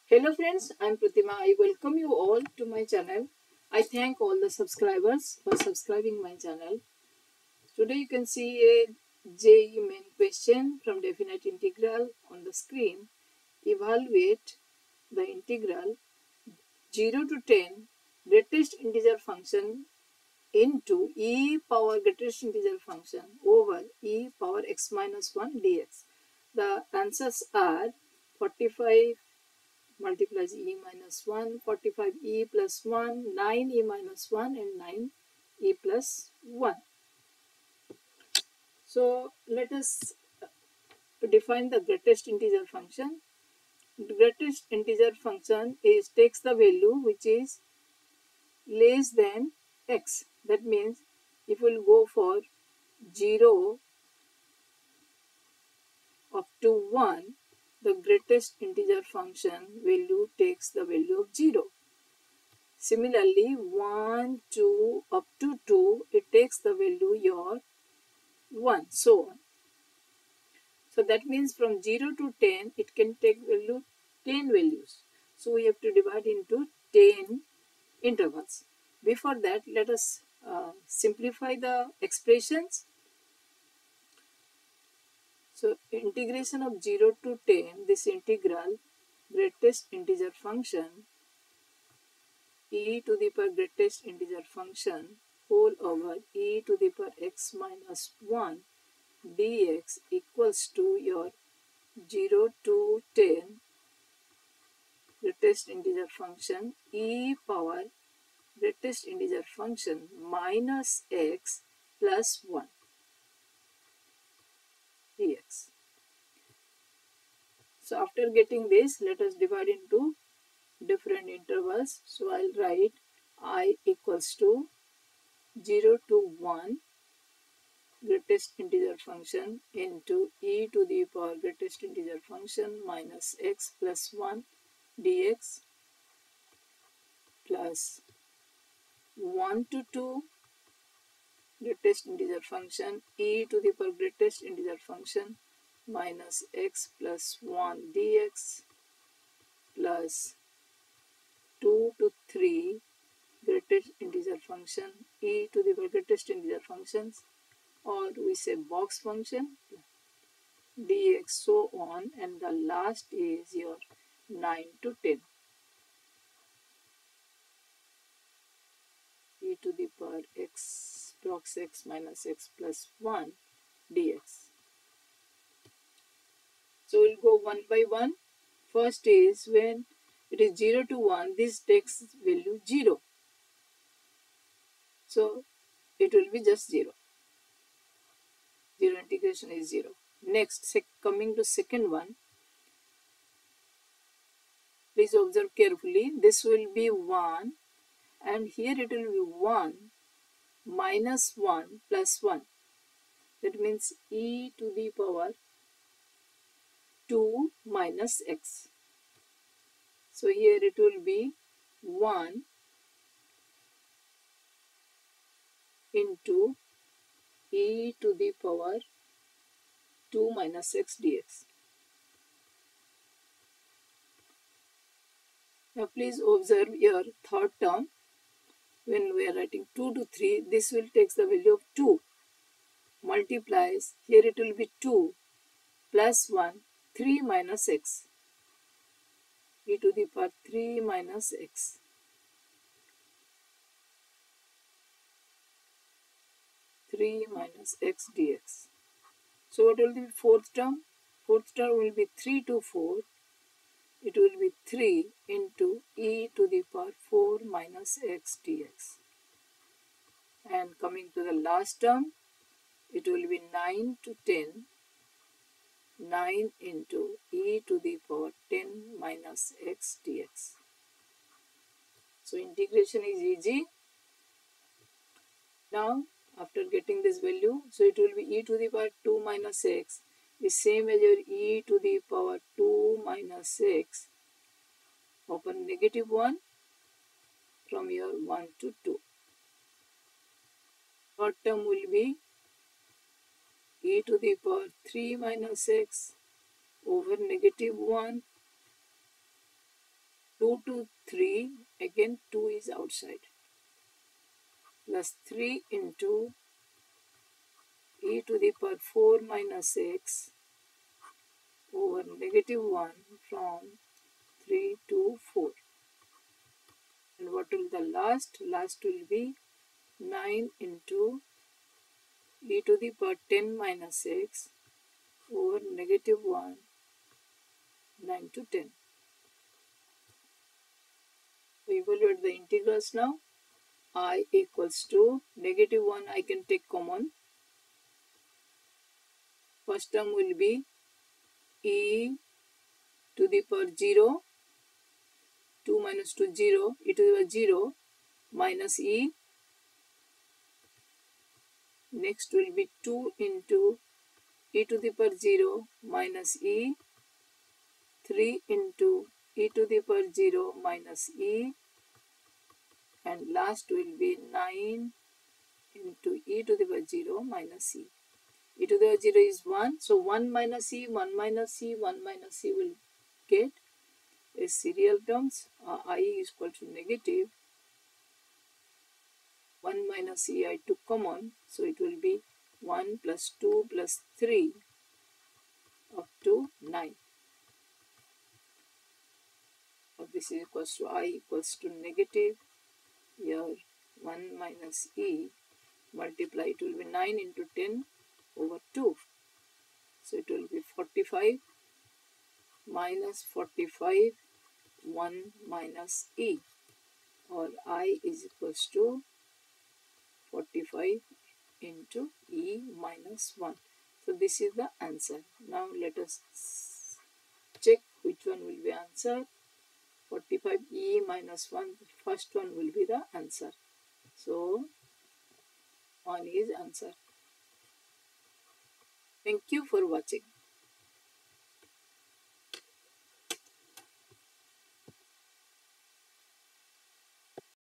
Hello friends, I am Pratima. I welcome you all to my channel. I thank all the subscribers for subscribing my channel. Today you can see a JEE Main question from definite integral on the screen. Evaluate the integral 0 to 10 greatest integer function into e power greatest integer function over e power x minus 1 dx. The answers are 45 multiplies e minus 1, 45e plus 1, 9e minus 1 and 9e plus 1. So let us define the greatest integer function. The greatest integer function takes the value which is less than x. That means if we will go for 0 up to 1, the greatest integer function value takes the value of 0. Similarly, 1, 2, up to 2, it takes the value your 1, so on. So that means from 0 to 10, it can take value 10 values. So we have to divide into 10 intervals. Before that, let us simplify the expressions. So integration of 0 to 10, this integral greatest integer function e to the power greatest integer function whole over e to the power x minus 1 dx equals to your 0 to 10 greatest integer function e power greatest integer function minus x plus 1 dx. So after getting this, let us divide into different intervals. So I'll write I equals to 0 to 1 greatest integer function into e to the power greatest integer function minus x plus 1 dx plus 1 to 2 greatest integer function e to the power greatest integer function minus x plus 1 dx plus 2 to 3 greatest integer function e to the power greatest integer functions, or we say box function dx, so on, and the last is your 9 to 10 e to the power x prox x minus x plus 1 dx. So we'll go one by one. First is when it is 0 to 1, this takes value 0. So it will be just 0. 0 integration is 0. Next, coming to second one, please observe carefully. This will be 1 and here it will be 1 minus 1 plus 1. That means e to the power 2 minus x. So here it will be 1 into e to the power 2 minus x dx. Now please observe your third term. When we are writing 2 to 3, this will take the value of 2. Multiplies, here it will be 2 plus 1, 3 minus x. E to the power 3 minus x. Minus x dx. So what will be fourth term? Fourth term will be 3 to 4. It will be 3 into e to the power 4 minus x dx. And coming to the last term, it will be 9 to 10. 9 into e to the power 10 minus x dx. So integration is easy. Now after getting this value, so it will be e to the power 2 minus x is same as your e to the power 2 minus x upon negative 1 from your 1 to 2. Third term will be e to the power 3 minus x over negative 1 2 to 3, again 2 is outside, plus 3 into e to the power 4 minus x over negative 1 from 3 to 4. And what will the last? Last will be 9 into e to the power 10 minus x over negative 1, 9 to 10. We evaluate the integrals now. I equals to negative 1, I can take common. First term will be e to the power 0, 2 minus 2, 0, e to the power 0 minus e. Next will be 2 into e to the power 0 minus e, 3 into e to the power 0 minus e, and last will be 9 into e to the power 0 minus e. E to the power 0 is 1, so 1 minus e, 1 minus e, 1 minus e will get a serial terms. I is equal to negative 1 minus e I took common, so it will be 1 plus 2 plus 3 up to 9. So this is equals to I equals to negative, here 1 minus e multiply, it will be 9 into 10 over 2. So it will be 45 minus 45, 1 minus e, or I is equals to 45 into e minus 1. So this is the answer. Now let us check which one will be answer. 45 e minus 1, first one will be the answer. So 1 is answer. Thank you for watching.